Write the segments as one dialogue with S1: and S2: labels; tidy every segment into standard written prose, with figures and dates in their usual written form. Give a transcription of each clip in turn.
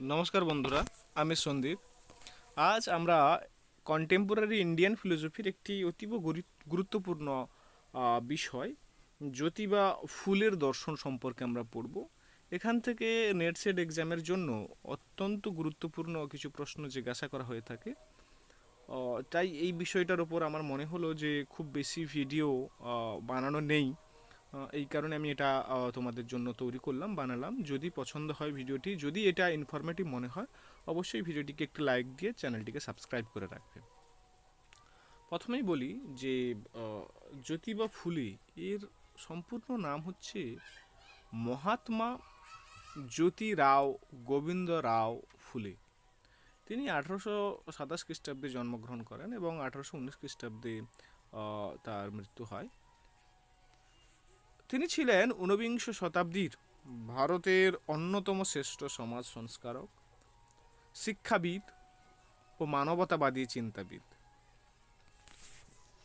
S1: নমস্কার বন্ধুরা, আমি সন্দীপ। আজ আমরা কন্টেম্পোরারি ইন্ডিয়ান ফিলোসফির একটি অতীব গুরুত্বপূর্ণ বিষয় জ্যোতিবা ফুলের দর্শন সম্পর্কে আমরা পড়ব। এখান থেকে নেট সেট এক্সামের জন্য অত্যন্ত গুরুত্বপূর্ণ কিছু প্রশ্ন জিজ্ঞাসা করা হয়ে থাকে। তাই এই বিষয়টার ওপর আমার মনে হলো যে খুব বেশি ভিডিও বানানো নেই। এই কারণে আমি এটা তোমাদের জন্য তৈরি করলাম, বানালাম। যদি পছন্দ হয় ভিডিওটি, যদি এটা ইনফরমেটিভ মনে হয়, অবশ্যই ভিডিওটিকে একটি লাইক দিয়ে চ্যানেলটিকে সাবস্ক্রাইব করে রাখবে। প্রথমেই বলি যে জ্যোতিবা ফুলে এর সম্পূর্ণ নাম হচ্ছে মহাত্মা জ্যোতি রাও গোবিন্দ রাও ফুলে। তিনি 1827 খ্রিস্টাব্দে জন্মগ্রহণ করেন এবং 1819 খ্রিস্টাব্দে তার মৃত্যু হয়। তিনি ছিলেন ঊনবিংশ শতাব্দীর ভারতের অন্যতম শ্রেষ্ঠ সমাজ সংস্কারক, শিক্ষাবিদ ও মানবতাবাদী চিন্তাবিদ।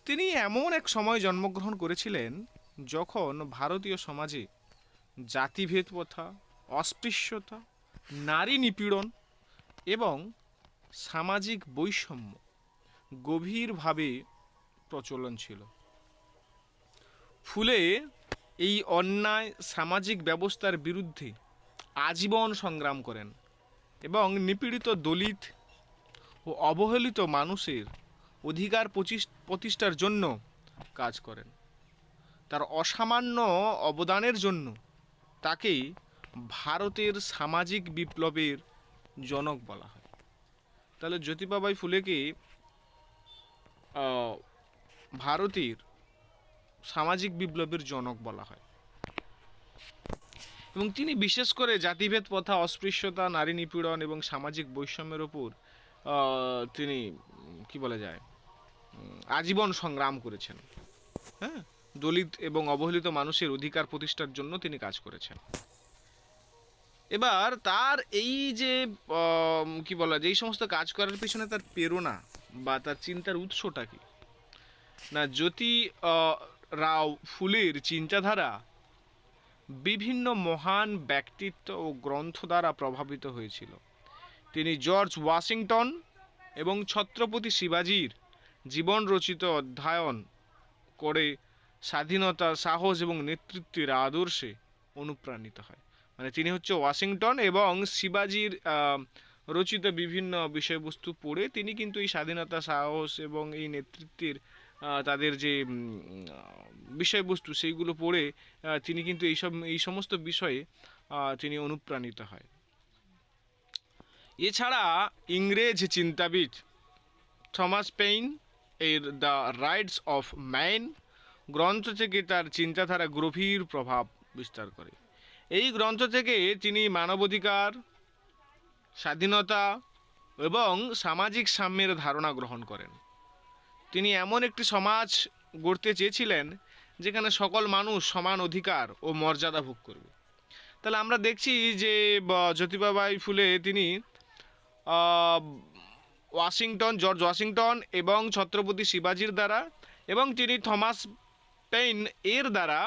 S1: তিনি এমন এক সময় জন্মগ্রহণ করেছিলেন যখন ভারতীয় সমাজে জাতিভেদ প্রথা, অস্পৃশ্যতা, নারী নিপীড়ন এবং সামাজিক বৈষম্য গভীরভাবে প্রচলন ছিল। ফুলে এই অন্যায় সামাজিক ব্যবস্থার বিরুদ্ধে আজীবন সংগ্রাম করেন এবং নিপীড়িত দলিত ও অবহেলিত মানুষের অধিকার প্রতিষ্ঠার জন্য কাজ করেন। তার অসামান্য অবদানের জন্য তাকে ভারতের সামাজিক বিপ্লবের জনক বলা হয়। তাহলে জ্যোতিবাবাই ফুলেকে ভারতের সামাজিক বিপ্লবের জনক বলা হয় এবং তিনি বিশেষ করে জাতিভেদ প্রথা, অস্পৃশ্যতা, নারী নিপীড়ন এবং সামাজিক বৈষম্যের ওপর তিনি কি বলা যায় আজীবন সংগ্রাম করেছেন। হ্যাঁ, দলিত এবং অবহেলিত মানুষের অধিকার প্রতিষ্ঠার জন্য তিনি কাজ করেছেন। এবার তার এই যে কি বলা যায়, এই সমস্ত কাজ করার পিছনে তার প্রেরণা বা তার চিন্তার উৎসটা কি না, জ্যোতি রাও ফুলের চিন্তাধারা বিভিন্ন মহান ব্যক্তিত্ব ও গ্রন্থ দ্বারা প্রভাবিত হয়েছিল। তিনি জর্জ ওয়াশিংটন এবং ছত্রপতি শিবাজির জীবন রচিত অধ্যয়ন করে স্বাধীনতা, সাহস এবং নেতৃত্বের আদর্শে অনুপ্রাণিত হয়। মানে তিনি হচ্ছে ওয়াশিংটন এবং শিবাজির রচিত বিভিন্ন বিষয়বস্তু পড়ে তিনি কিন্তু এই স্বাধীনতা, সাহস এবং এই নেতৃত্বের তাদের যে বিষয়বস্তু সেইগুলো পড়ে তিনি কিন্তু এই সমস্ত বিষয়ে তিনি অনুপ্রাণিত হয়। এছাড়া ইংরেজ চিন্তাবিদ থমাস পেইন এর দ্য রাইটস অফ ম্যান গ্রন্থ থেকে তার চিন্তাধারা গভীর প্রভাব বিস্তার করে। এই গ্রন্থ থেকে তিনি মানবাধিকার, স্বাধীনতা এবং সামাজিক সাম্যের ধারণা গ্রহণ করেন। তিনি এমন একটি সমাজ গড়তে চেয়েছিলেন যেখানে সকল মানুষ সমান অধিকার ও মর্যাদা ভোগ করবে। তাহলে আমরা দেখছি যে জ্যোতিবাবাই ফুলে তিনি জর্জ ওয়াশিংটন এবং ছত্রপতি শিবাজির দ্বারা এবং তিনি থমাস পেইন এর দ্বারা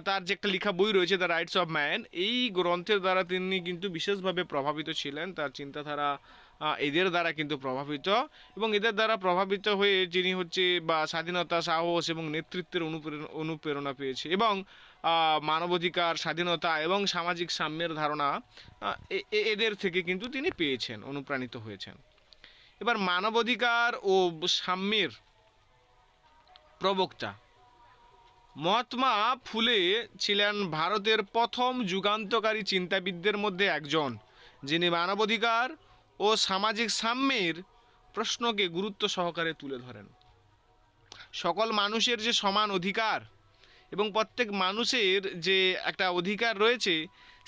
S1: তার যে একটা লেখা বই রয়েছে দ্য রাইটস অফ ম্যান, এই গ্রন্থের দ্বারা তিনি কিন্তু বিশেষভাবে প্রভাবিত ছিলেন। তার চিন্তাধারা এদের দ্বারা কিন্তু প্রভাবিত এবং এদের দ্বারা প্রভাবিত হয়ে যিনি হচ্ছে বা স্বাধীনতা, সাহস এবং নেতৃত্বের অনুপ্রেরণা পেয়েছে এবং মানবাধিকার, স্বাধীনতা এবং সামাজিক সাম্যের ধারণা এদের থেকে কিন্তু তিনি পেয়েছেন, অনুপ্রাণিত হয়েছেন। এবার মানবাধিকার ও সাম্যের প্রবক্তা মহাত্মা ফুলে ছিলেন ভারতের প্রথম যুগান্তকারী চিন্তাবিদদের মধ্যে একজন, যিনি মানবাধিকার ও সামাজিক সাম্যের প্রশ্নকে গুরুত্ব সহকারে তুলে ধরেন। সকল মানুষের যে সমান অধিকার এবং প্রত্যেক মানুষের যে একটা অধিকার রয়েছে,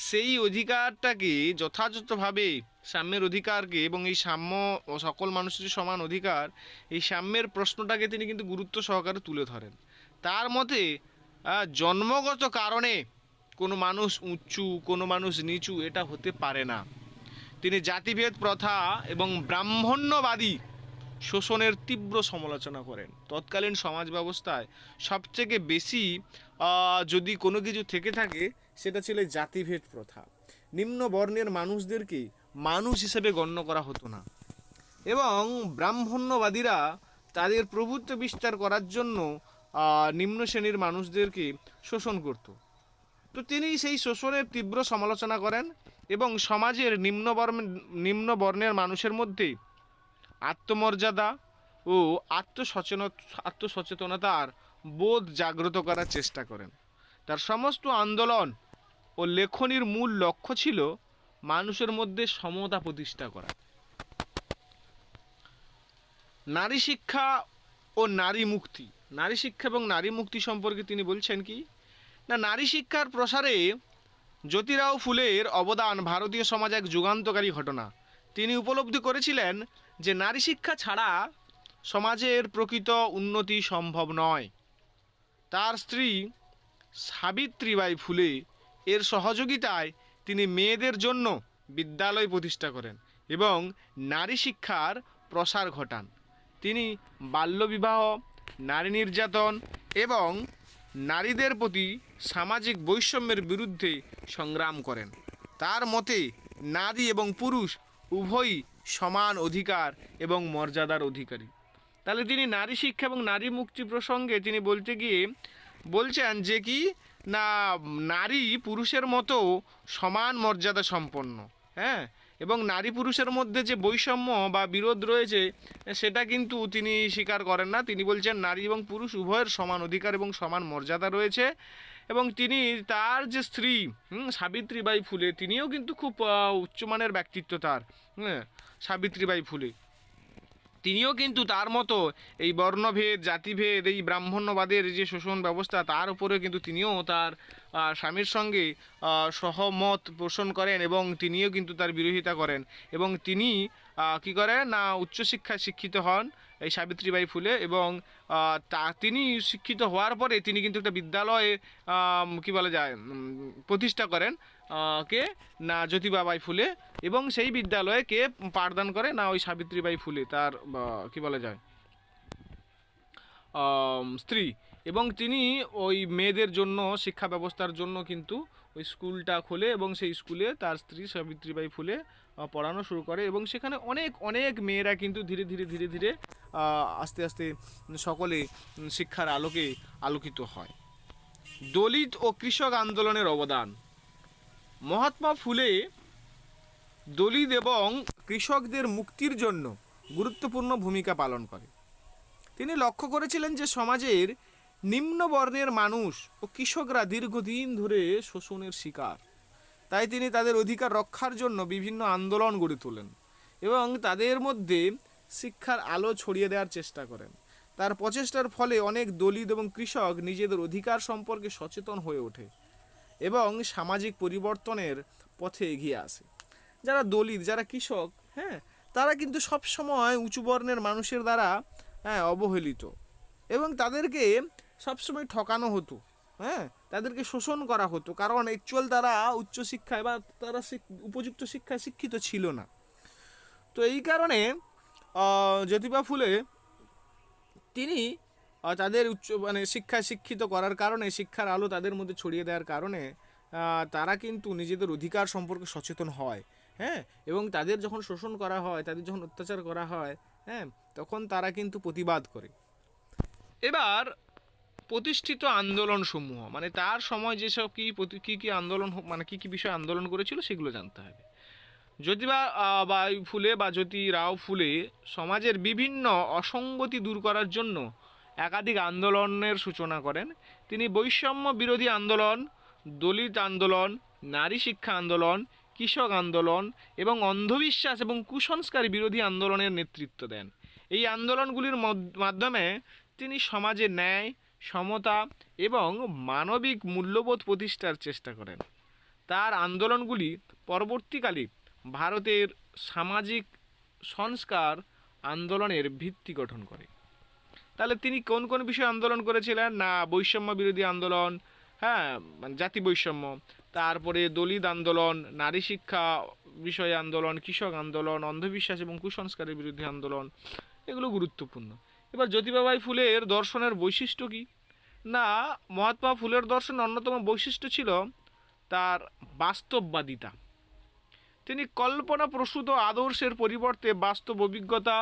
S1: সেই অধিকারটাকে যথাযথভাবে সাম্যের অধিকারকে এবং এই সাম্য ও সকল মানুষের যে সমান অধিকার, এই সাম্যের প্রশ্নটাকে তিনি কিন্তু গুরুত্ব সহকারে তুলে ধরেন। তার মতে জন্মগত কারণে কোনো মানুষ উঁচু, কোনো মানুষ নিচু এটা হতে পারে না। তিনি জাতিভেদ প্রথা এবং ব্রাহ্মণ্যবাদী শোষণের তীব্র সমালোচনা করেন। তৎকালীন সমাজ ব্যবস্থায় সবথেকে বেশি যদি কোনো কিছু থেকে থাকে সেটা ছিল জাতিভেদ প্রথা। নিম্ন বর্ণের মানুষদেরকে মানুষ হিসেবে গণ্য করা হতো না, এবং ব্রাহ্মণ্যবাদীরা তাদের প্রভুত্ব বিস্তার করার জন্য নিম্ন শ্রেণীর মানুষদেরকে শোষণ করত। তো তিনি সেই শোষণের তীব্র সমালোচনা করেন এবং সমাজের নিম্ন বর্ণের মানুষের মধ্যে আত্মমর্যাদা ও আত্মসচেতনতার বোধ জাগ্রত করার চেষ্টা করেন। তার সমস্ত আন্দোলন ও লেখনীর মূল লক্ষ্য ছিল মানুষের মধ্যে সমতা প্রতিষ্ঠা করা। নারী শিক্ষা ও নারী মুক্তি। নারী শিক্ষা এবং নারী মুক্তি সম্পর্কে তিনি বলছেন কি না, নারী শিক্ষার প্রসারে জ্যোতিরাও ফুলের অবদান ভারতীয় সমাজে এক যুগান্তকারী ঘটনা। তিনি উপলব্ধি করেছিলেন যে নারী শিক্ষা ছাড়া সমাজের প্রকৃত উন্নতি সম্ভব নয়। তার স্ত্রী সাবিত্রীবাই ফুলে এর সহযোগিতায় তিনি মেয়েদের জন্য বিদ্যালয় প্রতিষ্ঠা করেন এবং নারী শিক্ষার প্রসার ঘটান। তিনি বাল্যবিবাহ, নারী নির্যাতন এবং নারীদের প্রতি সামাজিক বৈষম্যের বিরুদ্ধে সংগ্রাম করেন। তার মতে নারী এবং পুরুষ উভয়ই সমান অধিকার এবং মর্যাদার অধিকারী। তাহলে তিনি নারী শিক্ষা এবং নারী মুক্তি প্রসঙ্গে তিনি বলতে গিয়ে বলছেন যে কি না, নারী পুরুষের মতো সমান মর্যাদা সম্পন্ন, হ্যাঁ, এবং নারী পুরুষের মধ্যে যে বৈষম্য বা বিরোধ রয়েছে সেটা কিন্তু তিনি স্বীকার করেন না। তিনি বলছেন নারী এবং পুরুষ উভয়ের সমান অধিকার এবং সমান মর্যাদা রয়েছে। এবং তিনি তার যে স্ত্রী সাবিত্রীবাই ফুলে, তিনিও কিন্তু খুব উচ্চমানের ব্যক্তিত্ব তার, হ্যাঁ, সাবিত্রীবাই ফুলে, তিনিও কিন্তু তার মতো এই বর্ণভেদ, জাতিভেদ, এই ব্রাহ্মণ্যবাদের যে শোষণ ব্যবস্থা তার উপরে কিন্তু তিনিও তার স্বামীর সঙ্গে সহমত পোষণ করেন এবং তিনিও কিন্তু তার বিরোধিতা করেন। এবং তিনি কি করেন না, উচ্চশিক্ষায় শিক্ষিত হন এই সাবিত্রীবাই ফুলে, এবং তিনি শিক্ষিত হওয়ার পরে তিনি কিন্তু একটা বিদ্যালয়ে কি বলা যায় প্রতিষ্ঠা করেন, কে না জ্যোতিবাবাই ফুলে, এবং সেই বিদ্যালয়ে কে পাঠদান করে না ওই সাবিত্রীবাই ফুলে, তার কি বলা যায় স্ত্রী। এবং তিনি ওই মেয়েদের জন্য শিক্ষা ব্যবস্থার জন্য কিন্তু ওই স্কুলটা খোলে এবং সেই স্কুলে তার স্ত্রী সাবিত্রীবাই ফুলে পড়ানো শুরু করে, এবং সেখানে অনেক অনেক মেয়েরা কিন্তু ধীরে ধীরে ধীরে ধীরে আস্তে আস্তে সকলে শিক্ষার আলোকে আলোকিত হয়। দলিত ও কৃষক আন্দোলনের অবদান। মহাত্মা ফুলে দলিত এবং কৃষকদের মুক্তির জন্য গুরুত্বপূর্ণ ভূমিকা পালন করে। তিনি লক্ষ্য করেছিলেন যে সমাজের নিম্ন বর্ণের মানুষ ও কৃষকরা দীর্ঘদিন ধরে শোষণের শিকার, তাই তিনি তাদের অধিকার রক্ষার জন্য বিভিন্ন আন্দোলন গড়ে তোলেন এবং তাদের মধ্যে শিক্ষার আলো ছড়িয়ে দেওয়ার চেষ্টা করেন। তার প্রচেষ্টার ফলে অনেক দলিত এবং কৃষক নিজেদের অধিকার সম্পর্কে সচেতন হয়ে ওঠে এবং সামাজিক পরিবর্তনের পথে এগিয়ে আসে। যারা দলিত, যারা কৃষক, হ্যাঁ, তারা কিন্তু সবসময় উঁচু বর্ণের মানুষের দ্বারা অবহেলিত, এবং তাদেরকে সবসময় ঠকানো হতো, হ্যাঁ, তাদেরকে শোষণ করা হতো, কারণ অ্যাকচুয়াল তারা উচ্চশিক্ষায় বা তারা উপযুক্ত শিক্ষায় শিক্ষিত ছিল না। তো এই কারণে জ্যোতিবা ফুলে তিনি তাদের শিক্ষায় শিক্ষিত করার কারণে, শিক্ষার আলো তাদের মধ্যে ছড়িয়ে দেওয়ার কারণে তারা কিন্তু নিজেদের অধিকার সম্পর্কে সচেতন হয়, হ্যাঁ, এবং তাদের যখন শোষণ করা হয়, তাদের যখন অত্যাচার করা হয়, হ্যাঁ, তখন তারা কিন্তু প্রতিবাদ করে। এবার প্রতিষ্ঠিত আন্দোলনসমূহ, মানে তার সময় যেসব কী আন্দোলন, মানে কী বিষয়ে আন্দোলন করেছিল সেগুলো জানতে হবে। জ্যোতিবা বাই ফুলে বা জ্যোতিরাও ফুলে সমাজের বিভিন্ন অসঙ্গতি দূর করার জন্য একাধিক আন্দোলনের সূচনা করেন। তিনি বৈষম্য বিরোধী আন্দোলন, দলিত আন্দোলন, নারী শিক্ষা আন্দোলন, কৃষক আন্দোলন এবং অন্ধবিশ্বাস এবং কুসংস্কার বিরোধী আন্দোলনের নেতৃত্ব দেন। এই আন্দোলনগুলির মাধ্যমে তিনি সমাজে ন্যায়, সমতা এবং মানবিক মূল্যবোধ প্রতিষ্ঠার চেষ্টা করেন। তার আন্দোলনগুলি পরবর্তীকালে ভারতের সামাজিক সংস্কার আন্দোলনের ভিত্তি গঠন করে। তাহলে তিনি কোন কোন বিষয়ে আন্দোলন করেছিলেন না, বৈষম্য বিরোধী আন্দোলন, হ্যাঁ, জাতি বৈষম্য, তারপরে দলিত আন্দোলন, নারী শিক্ষা বিষয়ে আন্দোলন, কৃষক আন্দোলন, অন্ধবিশ্বাস এবং কুসংস্কারের বিরুদ্ধে আন্দোলন, এগুলো গুরুত্বপূর্ণ। এবার জ্যোতিবাবাই ফুলের দর্শনের বৈশিষ্ট্য কী না, মহাত্মা ফুলের দর্শনের অন্যতম বৈশিষ্ট্য ছিল তার বাস্তববাদিতা। তিনি কল্পনাপ্রসূত আদর্শের পরিবর্তে বাস্তব অভিজ্ঞতা,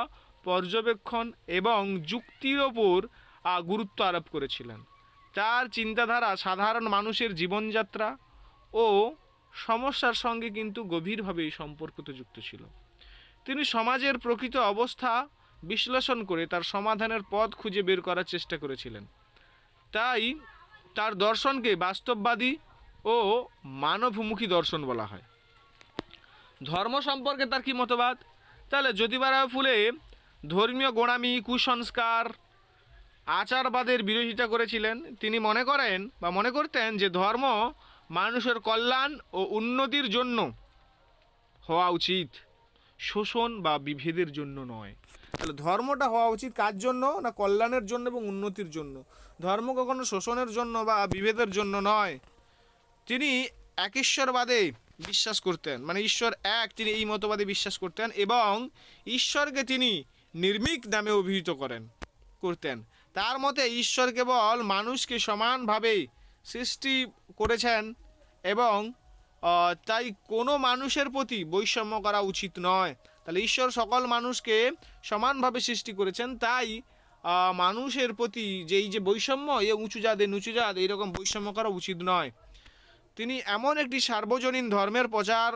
S1: পর্যবেক্ষণ এবং যুক্তির ওপর গুরুত্ব আরোপ করেছিলেন। তার চিন্তাধারা সাধারণ মানুষের জীবনযাত্রা ও সমস্যার সঙ্গে কিন্তু গভীরভাবে সম্পর্কিত যুক্ত ছিল। তিনি সমাজের প্রকৃত অবস্থা বিশ্লেষণ করে তার সমাধানের পথ খুঁজে বের করার চেষ্টা করেছিলেন। তাই তার দর্শনকে বাস্তববাদী ও মানবমুখী দর্শন বলা হয়। ধর্ম সম্পর্কে তার কি মতবাদ? তাহলে জ্যোতিবারাও ফুলে ধর্মীয় গোঁড়ামি, কুসংস্কার, আচারবাদের বিরোধিতা করেছিলেন। তিনি মনে করতেন যে ধর্ম মানুষের কল্যাণ ও উন্নতির জন্য হওয়া উচিত, শোষণ বা বিভেদের জন্য নয়। তাহলে ধর্মটা হওয়া উচিত কার জন্য? না কল্যাণের জন্য এবং উন্নতির জন্য। ধর্ম কখনো শোষণের জন্য বা বিভেদের জন্য নয়। তিনি একেশ্বরবাদে বিশ্বাস করতেন, মানে ঈশ্বর এক, তিনি এই মতবাদে বিশ্বাস করতেন এবং ঈশ্বরকে তিনি নির্মিক নামে অভিহিত করতেন। তার মতে ঈশ্বর কেবল মানুষকে সমানভাবে সৃষ্টি করেছেন এবং তাই কোনো মানুষের প্রতি বৈষম্য করা উচিত নয়। তাহলে ঈশ্বর সকল মানুষকে সমানভাবে সৃষ্টি করেছেন, তাই মানুষের প্রতি যে বৈষম্য, উঁচু জাত নিচু জাত এইরকম বৈষম্য করা উচিত নয়। তিনি এমন একটি সার্বজনীন ধর্মের প্রচার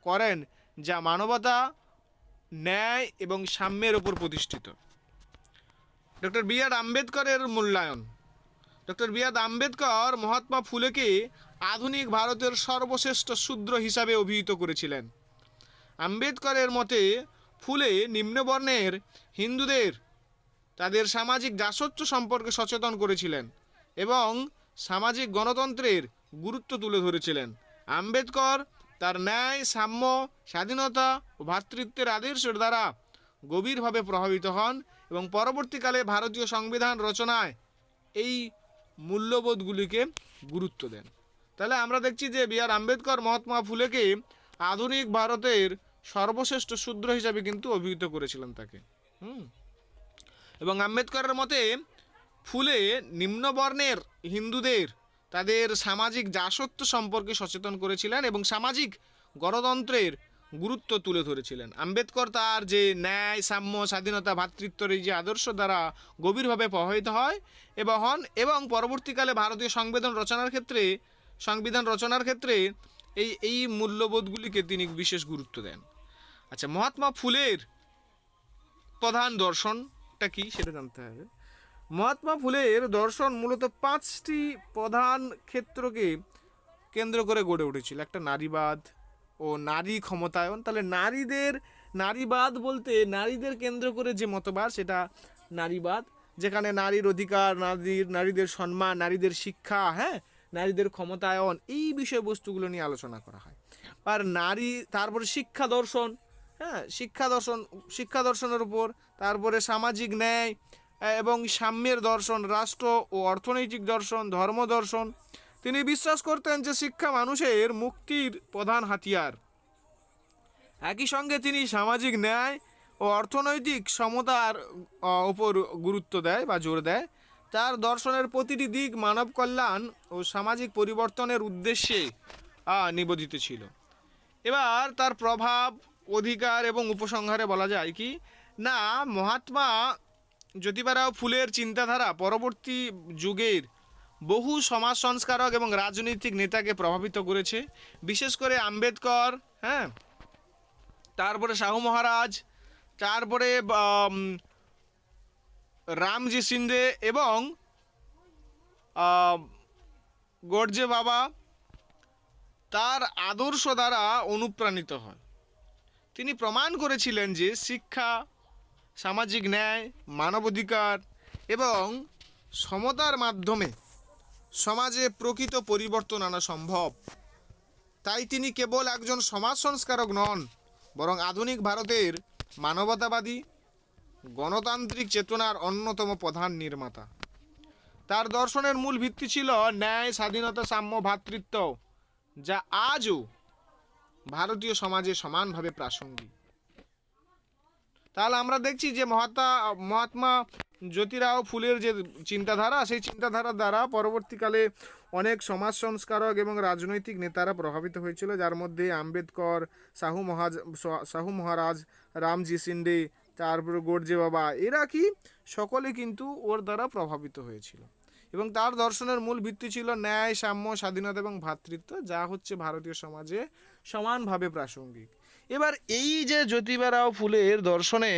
S1: করেন যা মানবতা, ন্যায় এবং সাম্যের উপর প্রতিষ্ঠিত। ডক্টর বি আর আম্বেদকরের মূল্যায়ন। ডক্টর বি আর আম্বেদকর মহাত্মা ফুলেকে আধুনিক ভারতের সর্বশ্রেষ্ঠ শূদ্র হিসাবে অভিহিত করেছিলেন। আম্বেদকরের মতে ফুলে নিম্নবর্ণের হিন্দুদের তাদের সামাজিক দাসত্ব সম্পর্কে সচেতন করেছিলেন এবং সামাজিক গণতন্ত্রের গুরুত্ব তুলে ধরেছিলেন। আম্বেদকর তার ন্যায়, সাম্য, স্বাধীনতা ও ভ্রাতৃত্বের আদর্শের দ্বারা গভীরভাবে প্রভাবিত হন এবং পরবর্তীকালে ভারতীয় সংবিধান রচনায় এই মূল্যবোধগুলিকে গুরুত্ব দেন। তাহলে আমরা দেখছি যে বি আর আম্বেদকর মহাত্মা ফুলেকে আধুনিক ভারতের সর্বশ্রেষ্ঠ শূদ্র হিসাবে কিন্তু অভিহিত করেছিলেন তাকে। এবং আম্বেদকরের মতে ফুলে নিম্নবর্ণের হিন্দুদের তাদের সামাজিক দাসত্ব সম্পর্কে সচেতন করেছিলেন এবং সামাজিক গণতন্ত্রের গুরুত্ব তুলে ধরেছিলেন। আম্বেদকর তার যে ন্যায়, সাম্য, স্বাধীনতা, ভ্রাতৃত্বের এই যে আদর্শ দ্বারা গভীরভাবে প্রভাবিত হয় এবং পরবর্তীকালে ভারতীয় সংবিধান রচনার ক্ষেত্রে এই মূল্যবোধগুলিকে তিনি বিশেষ গুরুত্ব দেন। আচ্ছা, মহাত্মা ফুলের প্রধান দর্শনটা কি সেটা জানতে হবে। মহাত্মা ফুলের দর্শন মূলত 5টি প্রধান ক্ষেত্রকে কেন্দ্র করে গড়ে উঠেছিল। একটা নারীবাদ ও নারী ক্ষমতায়ন। তাহলে নারীবাদ বলতে নারীদের কেন্দ্র করে যে মতবাদ সেটা নারীবাদ, যেখানে নারীর অধিকার, নারীদের সম্মান, নারীদের শিক্ষা, নারীদের ক্ষমতায়ন, এই বিষয়বস্তুগুলো নিয়ে আলোচনা করা হয়। আর তারপরে শিক্ষা দর্শনের উপর, তারপরে সামাজিক ন্যায় এবং সাম্যের দর্শন, রাষ্ট্র ও অর্থনৈতিক দর্শন, ধর্ম দর্শন। তিনি বিশ্বাস করতেন যে শিক্ষা মানুষের মুক্তির প্রধান হাতিয়ার। একই সঙ্গে তিনি সামাজিক ন্যায় ও অর্থনৈতিক সমতার উপর গুরুত্ব দেয় বা জোর দেয়। তার দর্শনের প্রতিটি দিক মানব কল্যাণ ও সামাজিক পরিবর্তনের উদ্দেশ্যে নিবেদিত ছিল। এবার তার প্রভাব, অধিকার এবং উপসংহারে বলা যায় কি না, মহাত্মা জ্যোতিবারাও ফুলের চিন্তাধারা পরবর্তী যুগের বহু সমাজ সংস্কারক এবং রাজনৈতিক নেতাকে প্রভাবিত করেছে। বিশেষ করে আম্বেদকর, তারপরে শাহু মহারাজ, তারপরে রামজি সিন্ধে এবং গর্জে বাবা তার আদর্শ দ্বারা অনুপ্রাণিত হয়। তিনি প্রমাণ করেছিলেন যে শিক্ষা, সামাজিক ন্যায়, মানবাধিকার এবং সমতার মাধ্যমে সমাজে প্রকৃত পরিবর্তন আনা সম্ভব। তাই তিনি কেবল একজন সমাজ সংস্কারক নন, বরং আধুনিক ভারতের মানবতাবাদী গণতান্ত্রিক চেতনার অন্যতম প্রধান নির্মাতা। তার দর্শনের মূল ভিত্তি ছিল ন্যায়, স্বাধীনতা, সাম্য, ভ্রাতৃত্ব, যা আজও ভারতীয় সমাজে সমানভাবে প্রাসঙ্গিক। তাহলে আমরা দেখছি যে মহাত্মা জ্যোতিরাও ফুলের যে চিন্তাধারা, সেই চিন্তাধারার দ্বারা পরবর্তীকালে অনেক সমাজ সংস্কারক এবং রাজনৈতিক নেতারা প্রভাবিত হয়েছিল, যার মধ্যে আম্বেদকর, সাহু মহারাজ, রামজি সিন্ডে, তারপরে গোডজে বাবা, এরা কি সকলে কিন্তু ওর দ্বারা প্রভাবিত হয়েছিল। এবং তার দর্শনের মূল ভিত্তি ছিল ন্যায়, সাম্য, স্বাধীনতা এবং ভ্রাতৃত্ব, যা হচ্ছে ভারতীয় সমাজে সমানভাবে প্রাসঙ্গিক। এবার এই যে জ্যোতিবা রাও ফুলের দর্শনে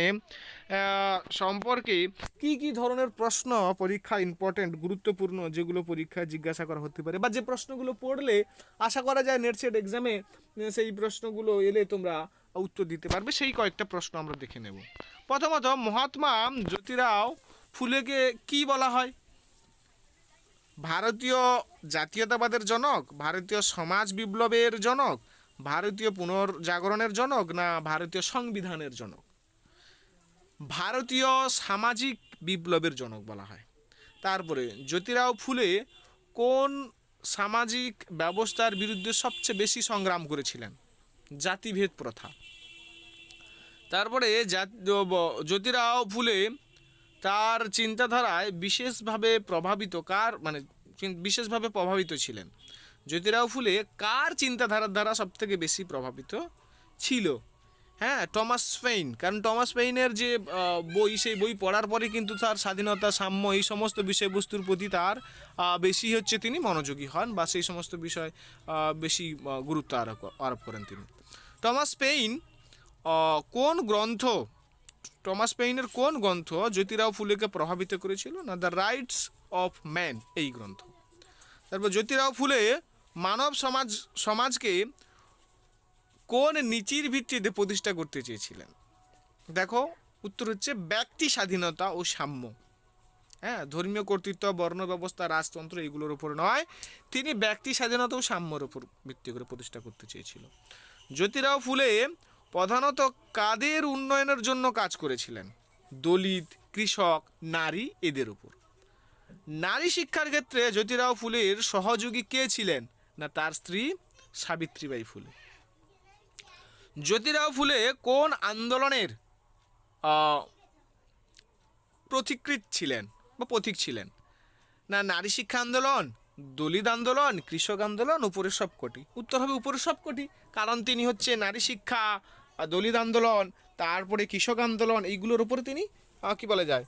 S1: সম্পর্কে কি কি ধরনের প্রশ্ন পরীক্ষা ইম্পর্টেন্ট, গুরুত্বপূর্ণ, যেগুলো পরীক্ষায় জিজ্ঞাসা করা হতে পারে, বা যে প্রশ্নগুলো পড়লে আশা করা যায় নেট সেট এক্সামে সেই প্রশ্নগুলো এলে তোমরা উত্তর দিতে পারবে, সেই কয়েকটা প্রশ্ন আমরা দেখে নেব। প্রথমত, মহাত্মা জ্যোতিরাও ফুলেকে কি বলা হয়? ভারতীয় জাতীয়তাবাদের জনক, ভারতীয় সমাজ বিপ্লবের জনক, ভারতীয় পুনর্জাগরণের জনক, না ভারতীয় সংবিধানের জনক? ভারতীয় সামাজিক বিপ্লবের জনক বলা হয়। তারপরে জ্যোতিরাও ফুলে কোন সামাজিক ব্যবস্থার বিরুদ্ধে সবচেয়ে বেশি সংগ্রাম করেছিলেন? জাতিভেদ প্রথা। তারপরে জ্যোতিরাও ফুলে তার চিন্তাধারায় বিশেষভাবে প্রভাবিত ছিলেন? জ্যোতিরাও ফুলে কার চিন্তাধারার দ্বারা সবথেকে বেশি প্রভাবিত ছিল? হ্যাঁ, টমাস পেইন। কারণ টমাস পেইনের যে বই, সেই বই পড়ার পরে কিন্তু তার স্বাধীনতা, সাম্য, এই সমস্ত বিষয়বস্তুর প্রতি তার বেশি তিনি মনোযোগী হন, বা সেই সমস্ত বিষয় বেশি গুরুত্ব আরোপ করেন তিনি। টমাস পেইনের কোন গ্রন্থ জ্যোতিরাও ফুলেকে প্রভাবিত করেছিল? না দ্য রাইটস অফ ম্যান, এই গ্রন্থ। তারপর জ্যোতিরাও ফুলে মানব সমাজকে কোন নীতির ভিত্তিতে প্রতিষ্ঠা করতে চেয়েছিলেন? দেখো, উত্তর হচ্ছে ব্যক্তি স্বাধীনতা ও সাম্য। হ্যাঁ, ধর্মীয় কর্তৃত্ব, বর্ণ ব্যবস্থা, রাজতন্ত্র, এগুলোর উপর নয়, তিনি ব্যক্তি স্বাধীনতা ও সাম্যর উপর ভিত্তি করে প্রতিষ্ঠা করতে চেয়েছিল। জ্যোতিরাও ফুলে প্রধানত কাদের উন্নয়নের জন্য কাজ করেছিলেন? দলিত, কৃষক, নারী, এদের উপর। নারী শিক্ষার ক্ষেত্রে জ্যোতিরাও ফুলের সহযোগী কে ছিলেন? না তার স্ত্রী সাবিত্রীবাই ফুলে। জ্যোতিরাও ফুলে কোন আন্দোলনের পথিকৃৎ ছিলেন বা পথিক ছিলেন? না নারী শিক্ষা আন্দোলন, দলিত আন্দোলন, কৃষক আন্দোলন, উপরের সবকটি। উত্তর হবে উপরের সবকটি, কারণ তিনি নারী শিক্ষা, দলিত আন্দোলন, তারপরে কৃষক আন্দোলন, এইগুলোর উপরে তিনি কি বলা যায়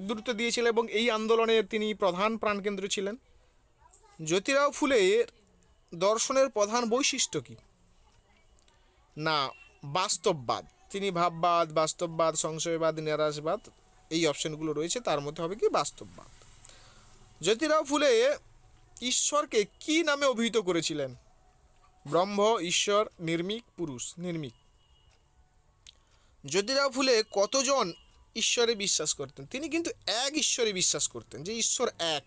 S1: গুরুত্ব দিয়েছিলেন, এবং এই আন্দোলনের তিনি প্রধান প্রাণকেন্দ্র ছিলেন। জ্যোতিরাও ফুলের দর্শনের প্রধান বৈশিষ্ট্য কি? না বাস্তববাদ। তিনি ভাববাদ, বাস্তববাদ, সংশয়বাদ, নিরাশবাদ, এই অপশনগুলো রয়েছে, তার মধ্যে হবে কি বাস্তববাদ। জ্যোতিরাও ফুলে ঈশ্বরকে কি নামে অভিহিত করেছিলেন? ব্রহ্ম, ঈশ্বর, নির্মিক, পুরুষ, নির্মিক। জ্যোতিরাও ফুলে কতজন ঈশ্বরে বিশ্বাস করতেন? তিনি কিন্তু এক ঈশ্বরে বিশ্বাস করতেন, যে ঈশ্বর এক।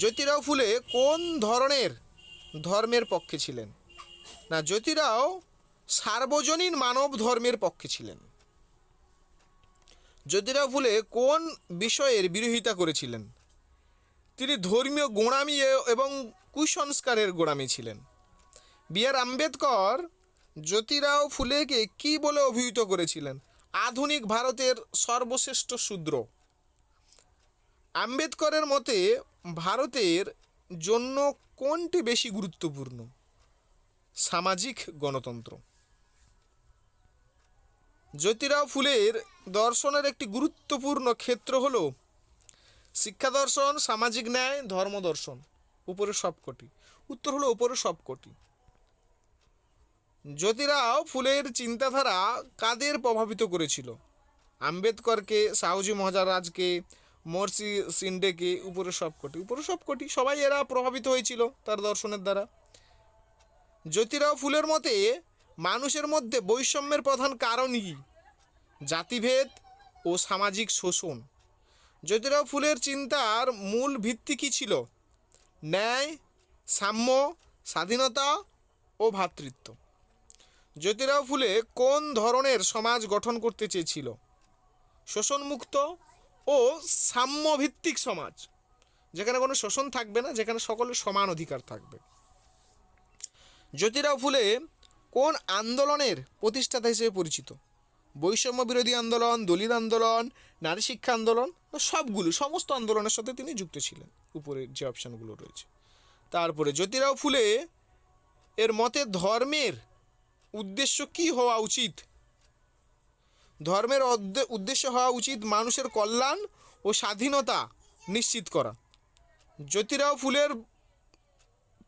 S1: জ্যোতিরাও ফুলে কোন ধরনের ধর্মের পক্ষে ছিলেন? না জ্যোতিরাও সার্বজনীন মানব ধর্মের পক্ষে ছিলেন। জ্যোতিরাও ফুলে কোন বিষয়ের বিরোধিতা করেছিলেন? তিনি ধর্মীয় গোঁড়ামি এবং কুসংস্কারের গোঁড়ামি ছিলেন। বি.আর. আম্বেদকর জ্যোতিরাও ফুলেকে কি বলে অভিহিত করেছিলেন? আধুনিক ভারতের সর্বশ্রেষ্ঠ শূদ্র। আম্বেদকরের মতে ভারতের জন্য কোনটি বেশি গুরুত্বপূর্ণ? সামাজিক গণতন্ত্র। জ্যোতিরাও ফুলের দর্শনের একটি গুরুত্বপূর্ণ ক্ষেত্র হল শিক্ষা দর্শন, সামাজিক ন্যায়, ধর্ম দর্শন, উপরে সবকটি। উত্তর হলো উপরে সবকটি। জ্যোতিরাও ফুলের চিন্তাধারা কাদের প্রভাবিত করেছিল? আম্বেদকরকে, সাহুজি মহারাজকে, মহর্ষি সিন্ডেকে, উপরে সবকটি। উপরে সবকটি, সবাই এরা প্রভাবিত হয়েছিল তার দর্শনের দ্বারা। জ্যোতিরাও ফুলের মতে মানুষের মধ্যে বৈষম্যের প্রধান কারণ কি? জাতিভেদ ও সামাজিক শোষণ। জ্যোতিরাও ফুলের চিন্তার মূল ভিত্তি কী ছিল? ন্যায়, সাম্য, স্বাধীনতা ও ভ্রাতৃত্ব। জ্যোতিরাও ফুলে কোন ধরনের সমাজ গঠন করতে চেয়েছিল? শোষণমুক্ত ও সাম্যভিত্তিক সমাজ, যেখানে কোনো শোষণ থাকবে না, যেখানে সকলের সমান অধিকার থাকবে। জ্যোতিরাও ফুলে কোন আন্দোলনের প্রতিষ্ঠাতা হিসেবে পরিচিত?
S2: বৈষম্য বিরোধী আন্দোলন, দলিত আন্দোলন, নারী শিক্ষা আন্দোলন, সমস্ত আন্দোলনের সাথে তিনি যুক্ত ছিলেন। উপরে যে অপশানগুলো রয়েছে। তারপরে জ্যোতিরাও ফুলে এর মতে ধর্মের উদ্দেশ্য কি হওয়া উচিত? ধর্মের উদ্দেশ্য হওয়া উচিত মানুষের কল্যাণ ও স্বাধীনতা নিশ্চিত করা। জ্যোতিরাও ফুলের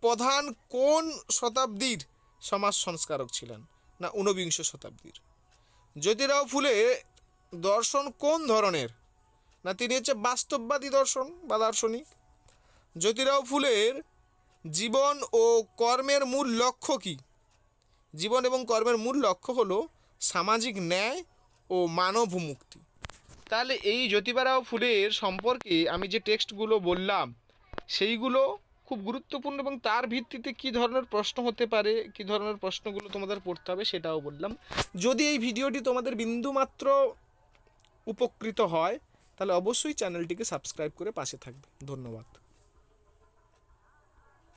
S2: প্রধান কোন শতাব্দীর সমাজ সংস্কারক ছিলেন? না, ঊনবিংশ শতাব্দীর। জ্যোতিরাও ফুলে দর্শন কোন ধরনের? না, তিনি হচ্ছে বাস্তববাদী দর্শন বা দার্শনিক। জ্যোতিরাও ফুলের জীবন ও কর্মের মূল লক্ষ্য কী? জীবন এবং কর্মের মূল লক্ষ্য হলো সামাজিক ন্যায় ও মানব মুক্তি। তাহলে এই জ্যোতিবারাও ফুলের সম্পর্কে আমি যে টেক্সটগুলো বললাম সেইগুলো খুব গুরুত্বপূর্ণ, এবং তার ভিত্তিতে কী ধরনের প্রশ্ন হতে পারে, কী ধরনের প্রশ্নগুলো তোমাদের পড়তে হবে সেটাও বললাম। যদি এই ভিডিওটি তোমাদের বিন্দুমাত্র উপকৃত হয় তাহলে অবশ্যই চ্যানেলটিকে সাবস্ক্রাইব করে পাশে থাকবে। ধন্যবাদ।